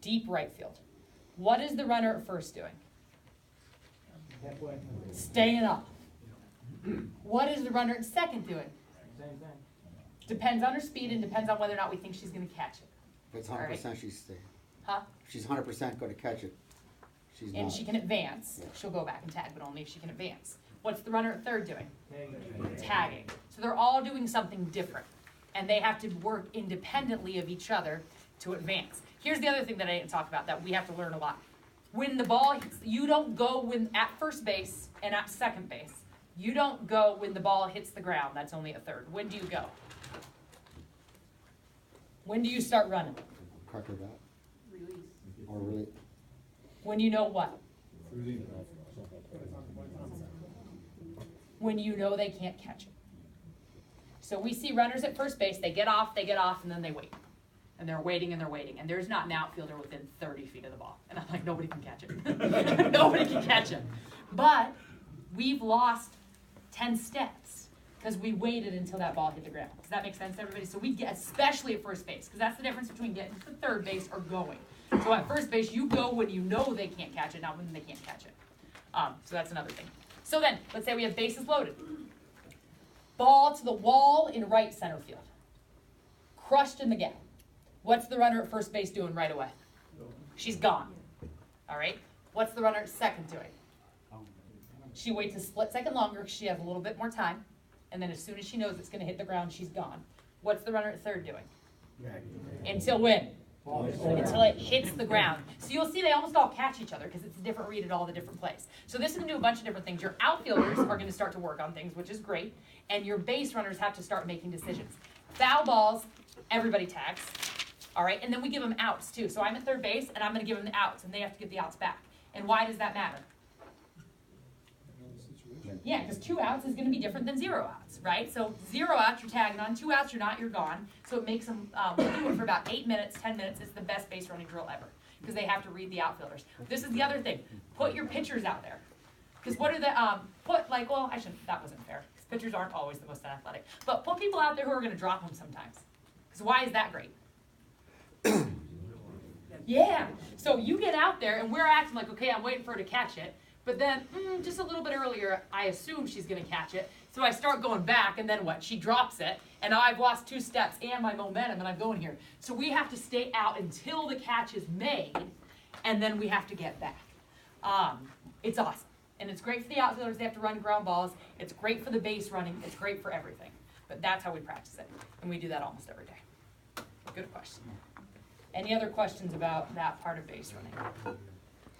deep right field. What is the runner at first doing? Staying off. What is the runner at second doing? Same thing. Depends on her speed and depends on whether or not we think she's going to catch it. If it's 100%, she's staying. Huh? If she's 100% going to catch it, she's And not. she can advance. Yeah. She'll go back and tag, but only if she can advance. What's the runner at third doing? Tagging. Tagging. So they're all doing something different. And they have to work independently of each other to advance. Here's the other thing that I didn't talk about that we have to learn a lot. When the ball hits, you don't go when at first base and at second base. You don't go when the ball hits the ground. That's only a third. When do you go? When do you start running? Crack her back. Release. Or really. When you know what? When you know they can't catch it. So we see runners at first base, they get off, and then they wait. And they're waiting, and there's not an outfielder within 30 feet of the ball. And I'm like, nobody can catch it. Nobody can catch it. But we've lost 10 steps because we waited until that ball hit the ground. Does that make sense to everybody? So we get, especially at first base, because that's the difference between getting to third base or going. So at first base, you go when you know they can't catch it, not when they can't catch it. So that's another thing. So then, let's say we have bases loaded. Ball to the wall in right center field. Crushed in the gap. What's the runner at first base doing right away? She's gone. All right? What's the runner at second doing? She waits a split second longer because she has a little bit more time. And then as soon as she knows it's going to hit the ground, she's gone. What's the runner at third doing? Until when? Until it hits the ground. So you'll see they almost all catch each other because it's a different read at all the different plays. So this is going to do a bunch of different things. Your outfielders are going to start to work on things, which is great. And your base runners have to start making decisions. Foul balls, everybody tags. All right, and then we give them outs too. So I'm at third base, and I'm going to give them the outs, and they have to give the outs back. And why does that matter? Yeah, because 2 outs is going to be different than 0 outs, right? So 0 outs, you're tagging on. 2 outs, you're not, you're gone. So it makes them, we'll do it for about 8 minutes, 10 minutes. It's the best base running drill ever because they have to read the outfielders. This is the other thing. Put your pitchers out there. Because what are the, I shouldn't, that wasn't fair. Because pitchers aren't always the most athletic. But put people out there who are going to drop them sometimes. Because why is that great? Yeah. So you get out there, and we're acting like, okay, I'm waiting for her to catch it. But then, just a little bit earlier, I assume she's going to catch it. So I start going back, and then what? She drops it, and now I've lost 2 steps and my momentum, and I'm going here. So we have to stay out until the catch is made, and then we have to get back. It's awesome. And it's great for the outfielders. They have to run ground balls. It's great for the base running. It's great for everything. But that's how we practice it. And we do that almost every day. Good question. Any other questions about that part of base running?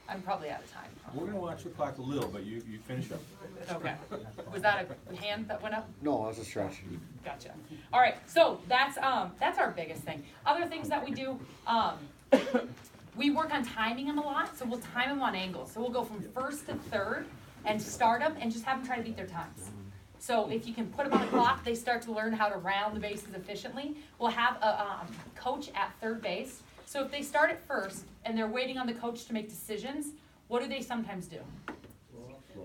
I'm probably out of time. We're gonna watch the clock a little, but you finish up. Okay. Was that a hand that went up? No, I was a stretch. Gotcha. All right. So that's our biggest thing. Other things that we do, we work on timing them a lot. So we'll time them on angles. So we'll go from first to third and start them and just have them try to beat their times. So if you can put them on a clock, they start to learn how to round the bases efficiently. We'll have a coach at third base. So if they start at first and they're waiting on the coach to make decisions, what do they sometimes do?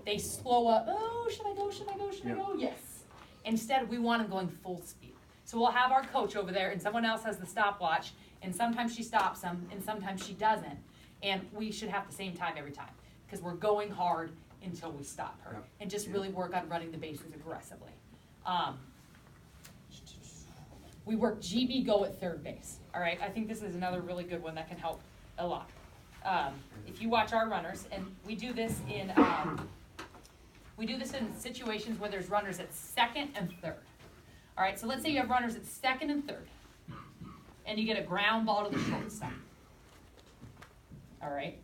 They slow up. Oh, should I go? Should I go? Should I go? Yes. Instead, we want them going full speed. So we'll have our coach over there, and someone else has the stopwatch, and sometimes she stops them, and sometimes she doesn't. And we should have the same time every time because we're going hard until we stop her, and just really work on running the bases aggressively. We work GB go at third base. All right, I think this is another really good one that can help a lot. If you watch our runners, and we do this in situations where there's runners at second and third. All right, so let's say you have runners at second and third, and you get a ground ball to the shortstop. All right,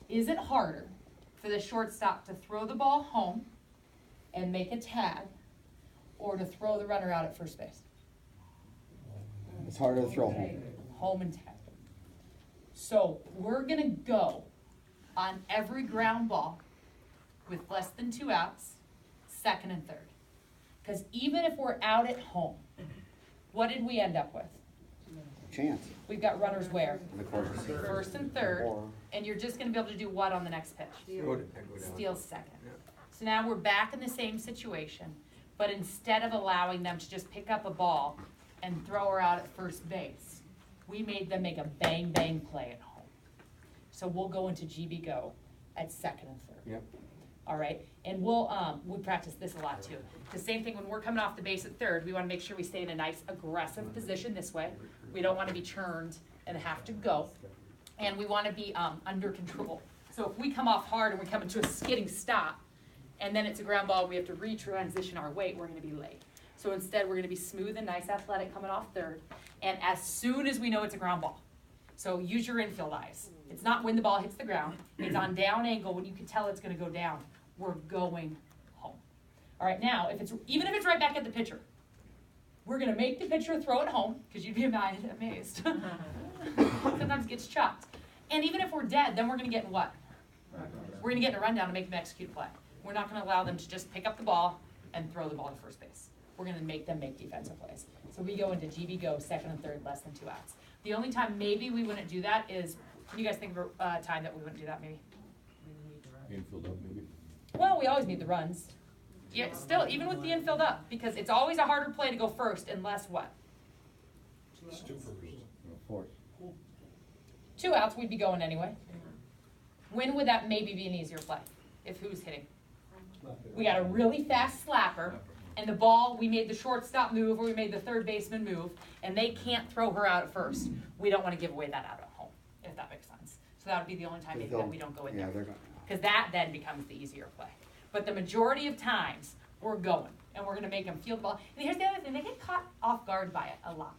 is it harder for the shortstop to throw the ball home and make a tag, or to throw the runner out at first base? It's harder to throw home. Home and tag. So we're going to go on every ground ball with less than 2 outs, second and third. Because even if we're out at home, what did we end up with? Chance. We've got runners where? In the corner. First and third. Or And you're just going to be able to do what on the next pitch? Steal. Steal second. So now we're back in the same situation, but instead of allowing them to just pick up a ball and throw her out at first base, we made them make a bang bang play at home. So we'll go into GB Go at second and third. Yep. All right, and we practice this a lot too. The same thing when we're coming off the base at third, we wanna make sure we stay in a nice aggressive position this way. We don't wanna be churned and have to go. And we wanna be, under control. So if we come off hard and we come into a skidding stop, and then it's a ground ball, we have to retransition our weight, we're gonna be late. So instead, we're gonna be smooth and nice athletic coming off third, and as soon as we know it's a ground ball. So use your infield eyes. It's not when the ball hits the ground, it's on down angle when you can tell it's gonna go down. We're going home. All right, now, even if it's right back at the pitcher, we're gonna make the pitcher throw it home, because you'd be amazed. Sometimes it gets chopped. And even if we're dead, then we're gonna get in what? We're gonna get in a rundown to make them execute a play. We're not gonna allow them to just pick up the ball and throw the ball to first base. We're gonna make them make defensive plays. So we go into GB Go, second and third, less than 2 outs. The only time maybe we wouldn't do that is, can you guys think of a time that we wouldn't do that maybe? Infield up maybe. Well, we always need the runs. Yeah, still, even with the infield up, because it's always a harder play to go first unless what? Fourth. 2 outs, we'd be going anyway. When would that maybe be an easier play? If who's hitting? We got a really fast slapper, and the ball, we made the shortstop move, or we made the third baseman move, and they can't throw her out at first. We don't want to give away that out at home, if that makes sense. So that would be the only time maybe that we don't go in Yeah, there. they're going. Because that then becomes the easier play. But the majority of times, we're going, and we're gonna make them feel the ball. And here's the other thing, they get caught off guard by it a lot.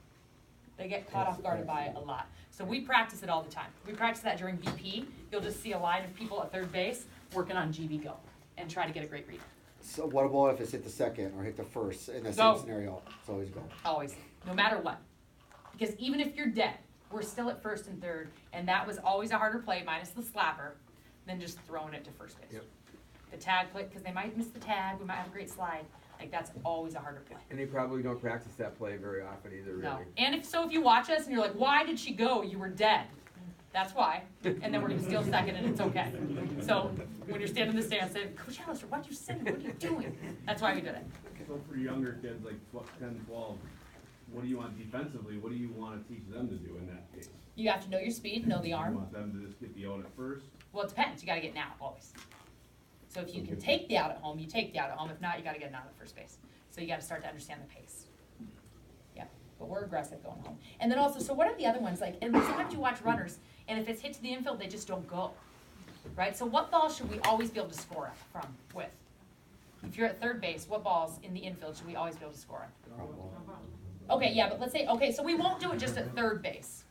They get caught off guard by it a lot. So we practice it all the time. We practice that during BP. You'll just see a line of people at third base working on GB Go and try to get a great read. So what about if it's hit the second or hit the first in the Go. same scenario? It's always go. Always, no matter what. Because even if you're dead, we're still at first and third, and that was always a harder play, minus the slapper, than just throwing it to first base. Yep. The tag play, because they might miss the tag, we might have a great slide. Like, that's always a harder play. And they probably don't practice that play very often either, really. No. And if you watch us and you're like, why did she go? You were dead. That's why. And then we're gonna steal second and it's okay. So when you're standing in the stands saying, Coach Alistair, what'd you say? What are you doing? That's why we did it. So for younger kids, like 10, 12, what do you want defensively? What do you want to teach them to do in that case? You have to know your speed, know the You arm. want them to just get the out at first? Well, it depends. You gotta get an out always. So if you can take the out at home, you take the out at home. If not, you gotta get an out at first base. So you gotta start to understand the pace. Yeah, but we're aggressive going home. And then also, so what are the other ones like? And sometimes you watch runners, and if it's hit to the infield, they just don't go. Right? So what balls should we always be able to score with? If you're at third base, what balls in the infield should we always be able to score on? Okay, yeah, but let's say, okay, so we won't do it just at third base.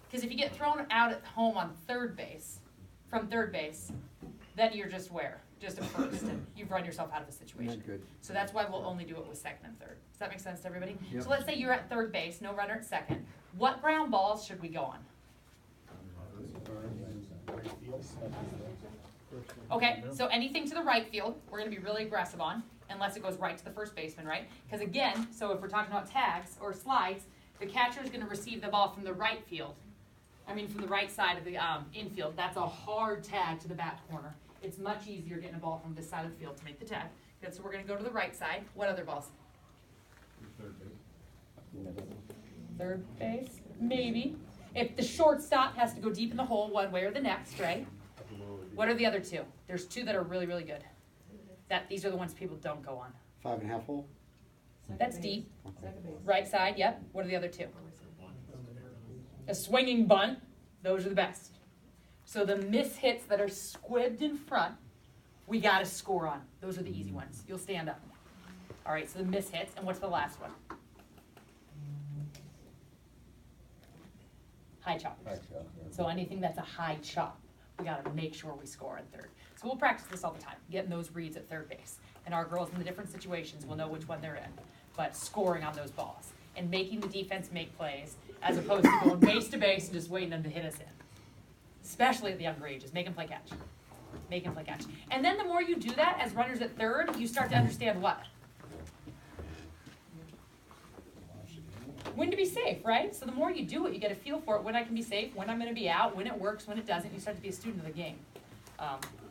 Because if you get thrown out at home on third base, from third base, then you're just where? Just at first, and you've run yourself out of the situation. Not good. So that's why we'll only do it with second and third. Does that make sense to everybody? Yep. So let's say you're at third base, no runner at second. What ground balls should we go on? Okay, so anything to the right field, we're gonna be really aggressive on, unless it goes right to the first baseman, right? Because again, so if we're talking about tags or slides, the catcher is gonna receive the ball from the right field. From the right side of the infield. That's a hard tag to the back corner. It's much easier getting a ball from this side of the field to make the tag. Good, so we're gonna go to the right side. What other balls? Third base. Third base, maybe. If the shortstop has to go deep in the hole one way or the next, right? What are the other two? There's two that are really, really good. These are the ones people don't go on. 5.5 hole. That's deep. Right side, yep. What are the other two? A swinging bunt, those are the best. So the miss hits that are squibbed in front, we gotta score on. Those are the easy ones. You'll stand up. All right, so the miss hits, and what's the last one? High choppers. So anything that's a high chop, we gotta make sure we score on third. So we'll practice this all the time, getting those reads at third base. And our girls in the different situations will know which one they're in. But scoring on those balls and making the defense make plays as opposed to going base to base and just waiting them to hit us in. Especially at the younger ages, make them play catch. Make them play catch. And then the more you do that as runners at third, you start to understand what? When to be safe, right? So the more you do it, you get a feel for it, when I can be safe, when I'm gonna be out, when it works, when it doesn't. You start to be a student of the game,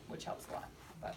which helps a lot. But